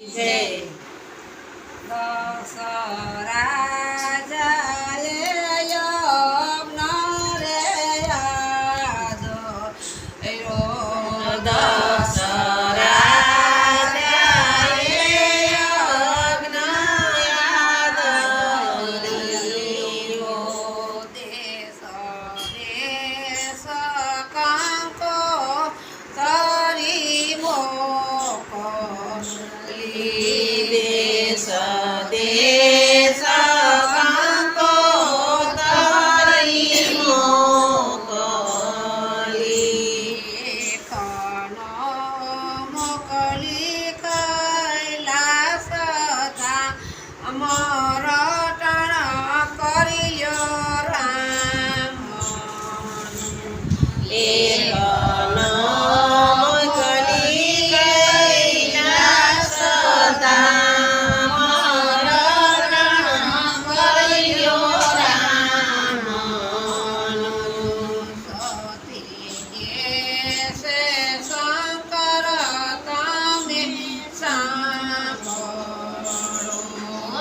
જય દશરા જય રે યાદ દશરા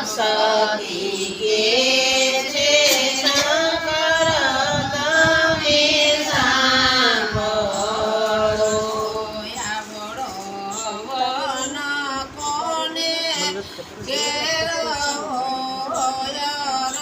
સતી કે છે શંકર તમે સાંભળો યાવડો વન કોને ઘેર હોય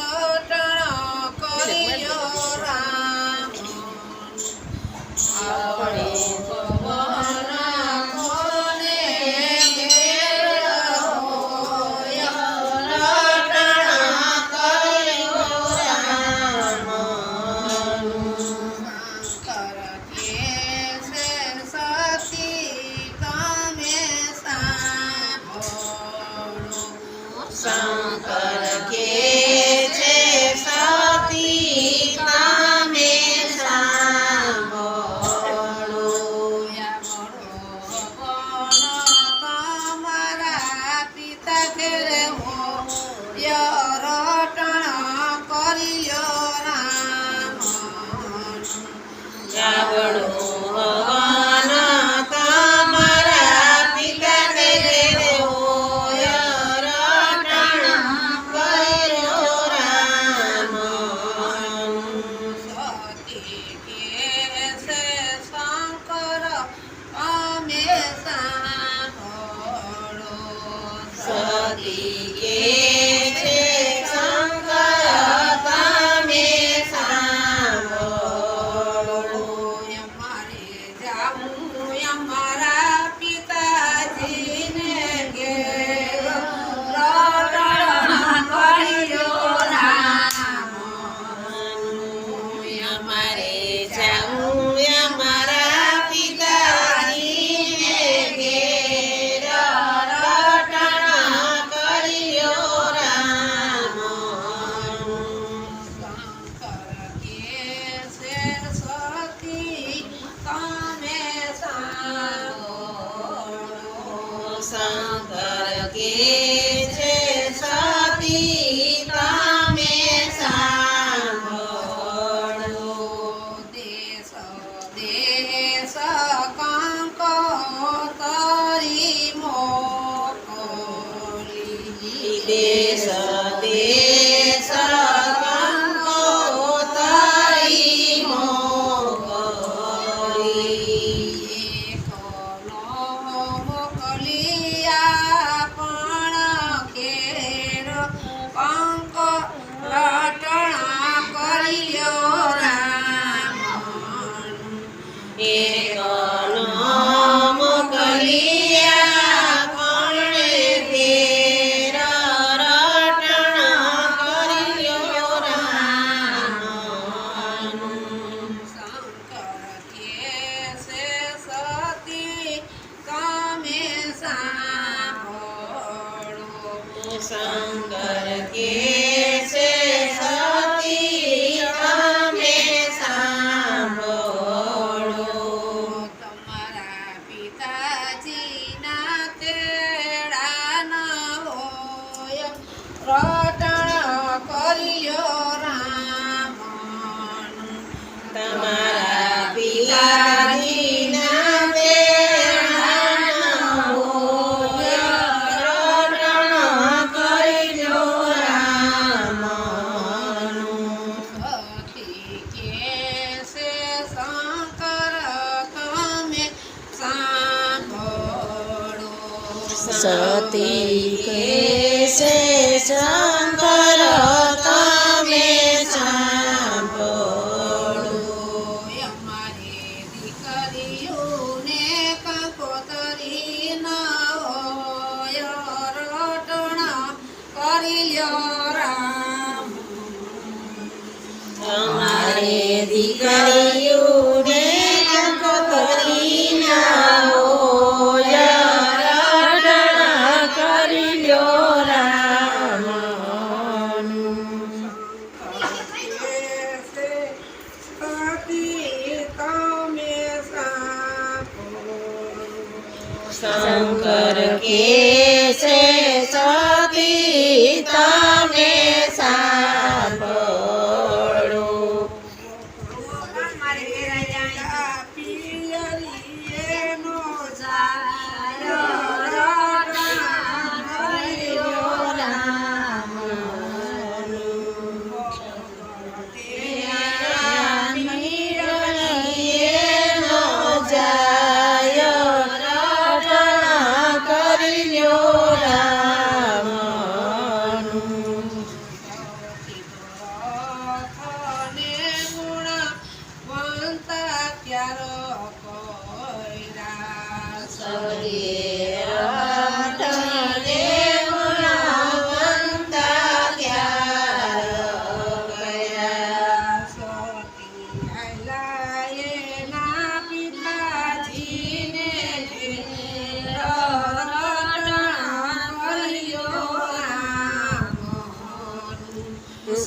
રટણ કર્યો રામ આપણે શંકર કે છે સતી તમે સાંભળો તમારા પિતા ઘેરે હોય રટણ કર્યો રામ જાવડો સતી કે છે શંકર તમે સાંભળો અમારે જાવું અમારા પિતાજીને ઘેર રટણ કર્યો રામ અમારે જાવું અમારા પિતાજીને ઘેર શંકર કે છે સતી તમે સાંભળો દેશ દેશ કંકોતરી મોકલી દેશ દેશ કંકોતરી મોકલી શંકર કે છે સતી તમે સાંભળો તમારા પિતાજીના તેડા ન હોય રટણ કર્યો રામ તમારા પિતાજીના તેડા ન હોય સતી કેસે શંકર તમે સાંભળો. અમારે દીકરીઓને કંકોતરી ન હોય રટણ કરી લ્યો રામ. અમારે દીકરીઓને કંકોતરી ના હોય રટણ કરી લ્યો રામ. શંકર કેસે સતી તમે સાંભળો.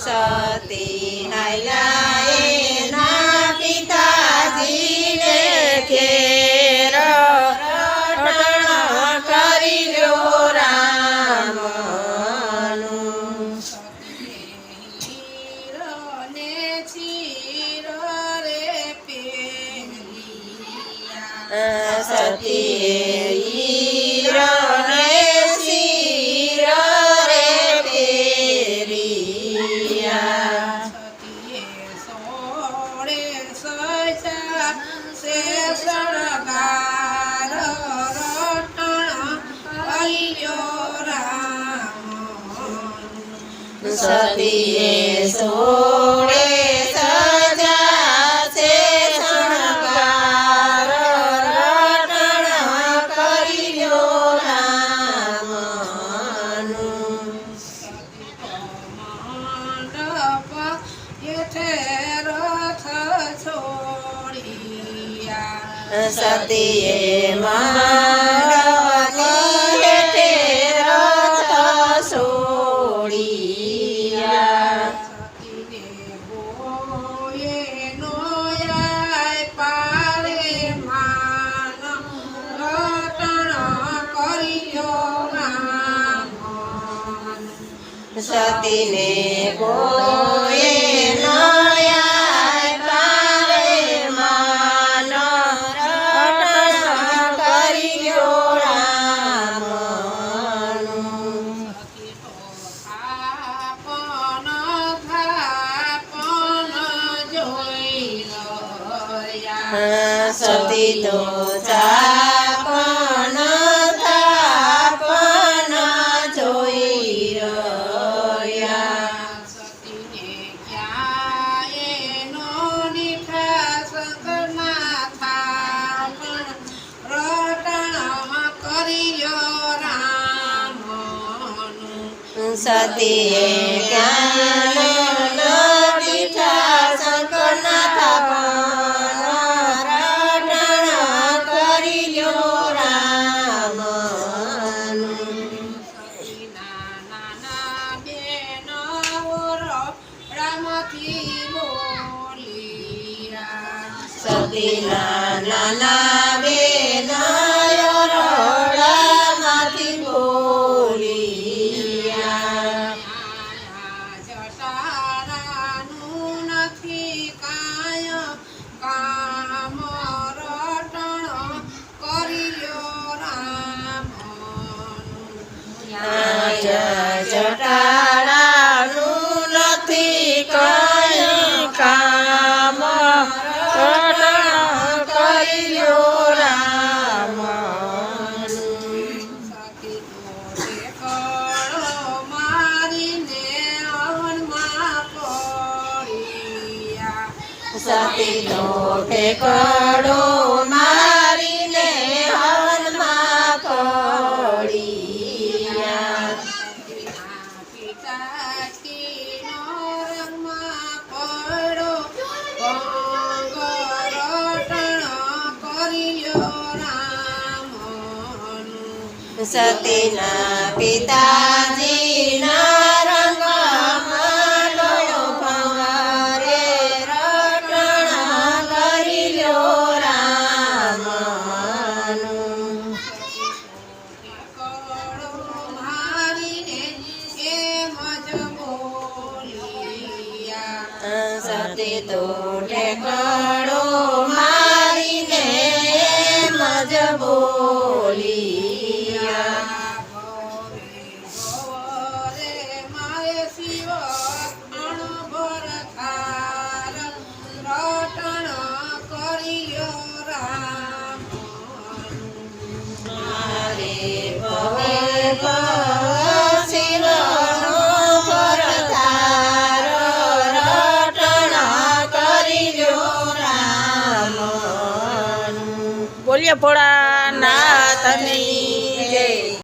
સતી હાયલા એના પિતાજીને ઘેર રટણ કરી લ્યો રામ. સતીએ હીરને શિર રે પહેર્યા. સતીએ સોળે સજા છે શણગાર રટણ કરી લ્યો રામ. સતીએ મંડપની હેઠે રથ છોડ્યા. સતીને કોએ નયા પારે માન રટણ કરી લ્યો રામ. સતી તો ચાપણ થાપણ જોઈ રહ્યા. સતીએ જ્ઞાન દીઠા શંકરના થાપણ રટણ કરી લ્યો રામ. સતીના નાના બેન રડામાંથી બોલ્યા. જટાળાનું નથી કઈ કામ રટણ કરી લ્યો રામ. સતીનો ઠેકડો મારીને હવનમાં ખોડિયા. પિતાજીનો રંગમાં પડો પંગરટણ કર્યો રામનું. સતીના પિતાજીના રંગમાં ડોળો ભંગારે રટણ કરી લ્યો રામનું. કળો મારીને એમ જ બોલિયા. સતી તો ઠેકડો મારીને એમ જ બોલિયા. ગોરે માય શિવ અણભર થાર રટણ કર્યો રામનું. મારે ભવે શિવનો પરતાર રટણ કરી લ્યો રામનું. બોલીએ ભોળાનાથની